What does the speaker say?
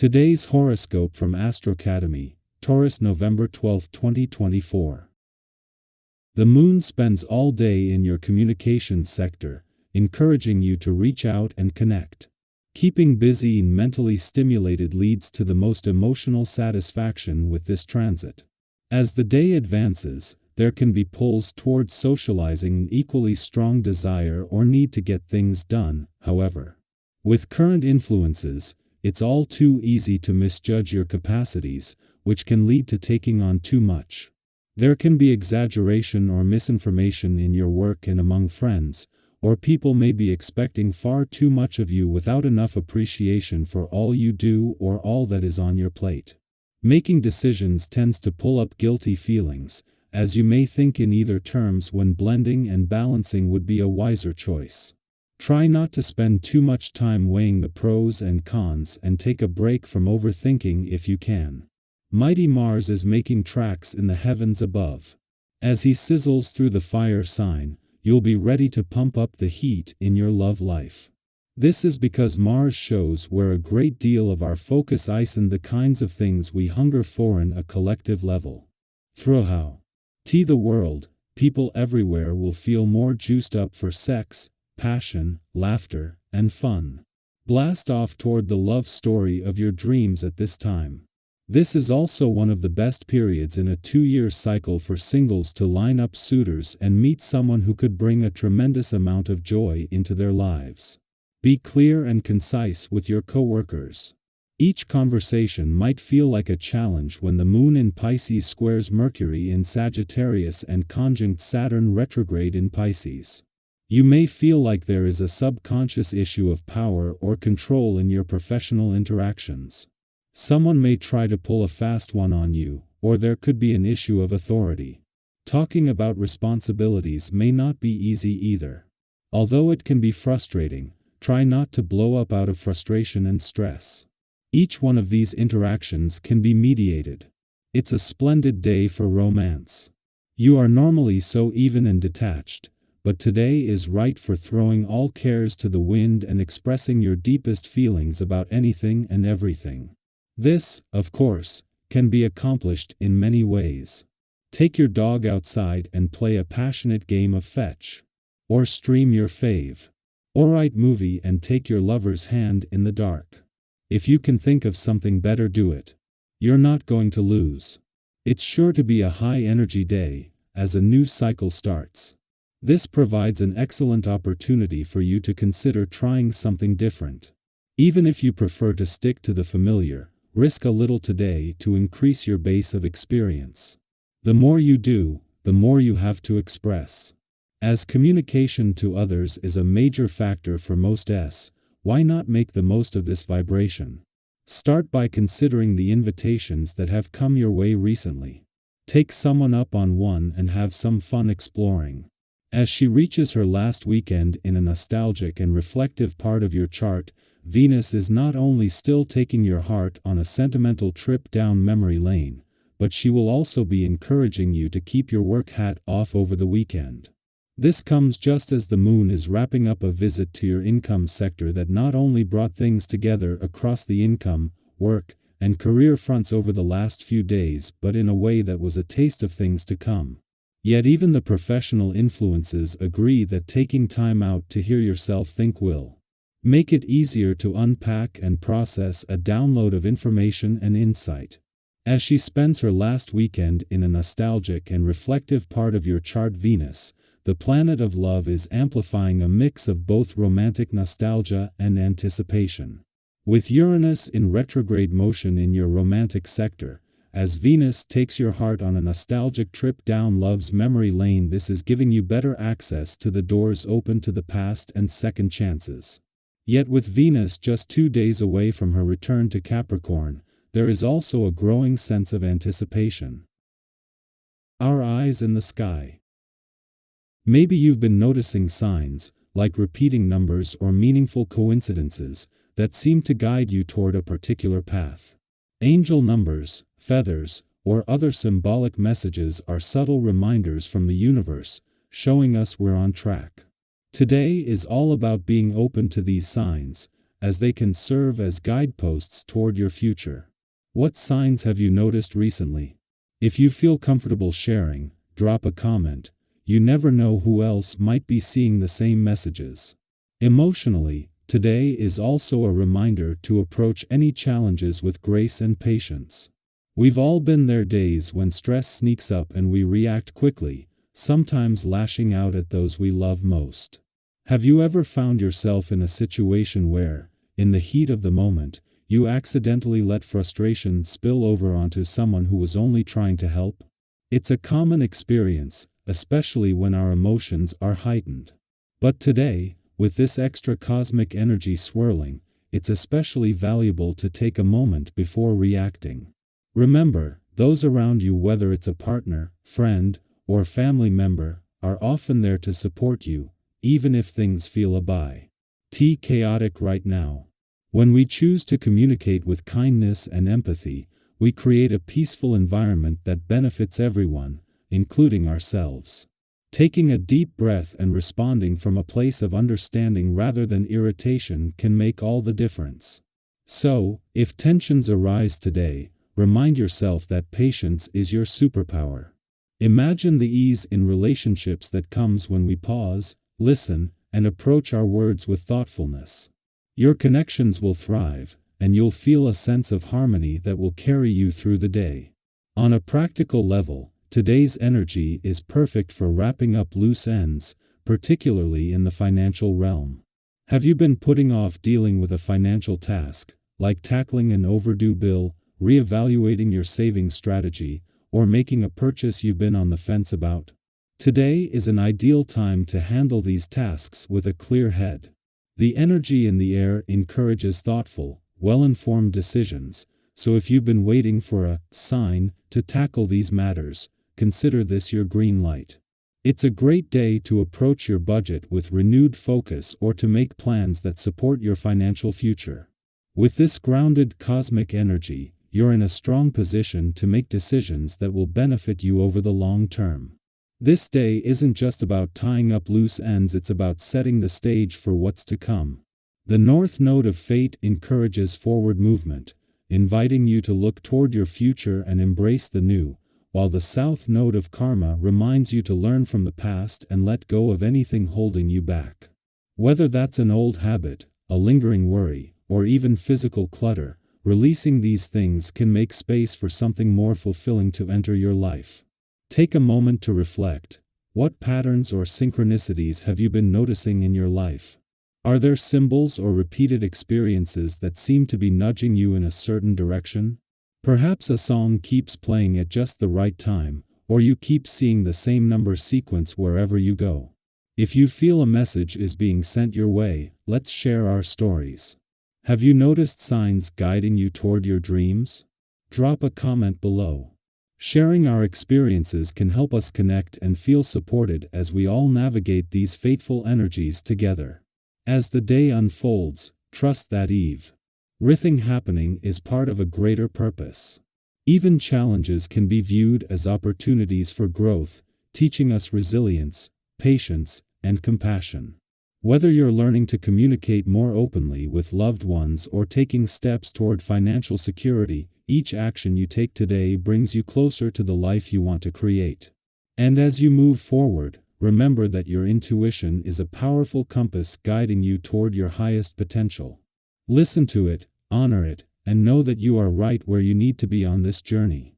Today's horoscope from AstroCademy, Taurus November 12, 2024. The moon spends all day in your communications sector, encouraging you to reach out and connect. Keeping busy and mentally stimulated leads to the most emotional satisfaction with this transit. As the day advances, there can be pulls towards socializing and equally strong desire or need to get things done, however. With current influences, it's all too easy to misjudge your capacities, which can lead to taking on too much. There can be exaggeration or misinformation in your work and among friends, or people may be expecting far too much of you without enough appreciation for all you do or all that is on your plate. Making decisions tends to pull up guilty feelings, as you may think in either terms when blending and balancing would be a wiser choice. Try not to spend too much time weighing the pros and cons and take a break from overthinking if you can. Mighty Mars is making tracks in the heavens above. As he sizzles through the fire sign, you'll be ready to pump up the heat in your love life. This is because Mars shows where a great deal of our focus is in the kinds of things we hunger for on a collective level. Throughout the world, people everywhere will feel more juiced up for sex, passion, laughter, and fun. Blast off toward the love story of your dreams at this time. This is also one of the best periods in a 2-year cycle for singles to line up suitors and meet someone who could bring a tremendous amount of joy into their lives. Be clear and concise with your coworkers. Each conversation might feel like a challenge when the moon in Pisces squares Mercury in Sagittarius and conjunct Saturn retrograde in Pisces. You may feel like there is a subconscious issue of power or control in your professional interactions. Someone may try to pull a fast one on you, or there could be an issue of authority. Talking about responsibilities may not be easy either. Although it can be frustrating, try not to blow up out of frustration and stress. Each one of these interactions can be mediated. It's a splendid day for romance. You are normally so even and detached, but today is right for throwing all cares to the wind and expressing your deepest feelings about anything and everything. This, of course, can be accomplished in many ways. Take your dog outside and play a passionate game of fetch. Or stream your fave. Or write movie and take your lover's hand in the dark. If you can think of something better, do it. You're not going to lose. It's sure to be a high-energy day, as a new cycle starts. This provides an excellent opportunity for you to consider trying something different. Even if you prefer to stick to the familiar, risk a little today to increase your base of experience. The more you do, the more you have to express. As communication to others is a major factor for most why not make the most of this vibration? Start by considering the invitations that have come your way recently. Take someone up on one and have some fun exploring. As she reaches her last weekend in a nostalgic and reflective part of your chart, Venus is not only still taking your heart on a sentimental trip down memory lane, but she will also be encouraging you to keep your work hat off over the weekend. This comes just as the moon is wrapping up a visit to your income sector that not only brought things together across the income, work, and career fronts over the last few days, but in a way that was a taste of things to come. Yet even the professional influences agree that taking time out to hear yourself think will make it easier to unpack and process a download of information and insight. As she spends her last weekend in a nostalgic and reflective part of your chart, Venus, the planet of love, is amplifying a mix of both romantic nostalgia and anticipation. With Uranus in retrograde motion in your romantic sector, as Venus takes your heart on a nostalgic trip down love's memory lane, this is giving you better access to the doors open to the past and second chances. Yet with Venus just 2 days away from her return to Capricorn, there is also a growing sense of anticipation. Our eyes in the sky. Maybe you've been noticing signs, like repeating numbers or meaningful coincidences, that seem to guide you toward a particular path. Angel numbers, feathers, or other symbolic messages are subtle reminders from the universe, showing us we're on track. Today is all about being open to these signs, as they can serve as guideposts toward your future. What signs have you noticed recently? If you feel comfortable sharing, drop a comment. You never know who else might be seeing the same messages. Emotionally, today is also a reminder to approach any challenges with grace and patience. We've all been there, days when stress sneaks up and we react quickly, sometimes lashing out at those we love most. Have you ever found yourself in a situation where, in the heat of the moment, you accidentally let frustration spill over onto someone who was only trying to help? It's a common experience, especially when our emotions are heightened. But today, with this extra cosmic energy swirling, it's especially valuable to take a moment before reacting. Remember, those around you, whether it's a partner, friend, or family member, are often there to support you, even if things feel a bit chaotic right now. When we choose to communicate with kindness and empathy, we create a peaceful environment that benefits everyone, including ourselves. Taking a deep breath and responding from a place of understanding rather than irritation can make all the difference. So, if tensions arise today, remind yourself that patience is your superpower. Imagine the ease in relationships that comes when we pause, listen, and approach our words with thoughtfulness. Your connections will thrive, and you'll feel a sense of harmony that will carry you through the day. On a practical level, today's energy is perfect for wrapping up loose ends, particularly in the financial realm. Have you been putting off dealing with a financial task, like tackling an overdue bill, reevaluating your saving strategy, or making a purchase you've been on the fence about? Today is an ideal time to handle these tasks with a clear head. The energy in the air encourages thoughtful, well-informed decisions, so if you've been waiting for a sign to tackle these matters, consider this your green light. It's a great day to approach your budget with renewed focus or to make plans that support your financial future. With this grounded cosmic energy, you're in a strong position to make decisions that will benefit you over the long term. This day isn't just about tying up loose ends, it's about setting the stage for what's to come. The North Node of Fate encourages forward movement, inviting you to look toward your future and embrace the new, while the South Node of Karma reminds you to learn from the past and let go of anything holding you back. Whether that's an old habit, a lingering worry, or even physical clutter, releasing these things can make space for something more fulfilling to enter your life. Take a moment to reflect. What patterns or synchronicities have you been noticing in your life? Are there symbols or repeated experiences that seem to be nudging you in a certain direction? Perhaps a song keeps playing at just the right time, or you keep seeing the same number sequence wherever you go. If you feel a message is being sent your way, let's share our stories. Have you noticed signs guiding you toward your dreams? Drop a comment below. Sharing our experiences can help us connect and feel supported as we all navigate these fateful energies together. As the day unfolds, trust that everything happening is part of a greater purpose. Even challenges can be viewed as opportunities for growth, teaching us resilience, patience, and compassion. Whether you're learning to communicate more openly with loved ones or taking steps toward financial security, each action you take today brings you closer to the life you want to create. And as you move forward, remember that your intuition is a powerful compass guiding you toward your highest potential. Listen to it, honor it, and know that you are right where you need to be on this journey.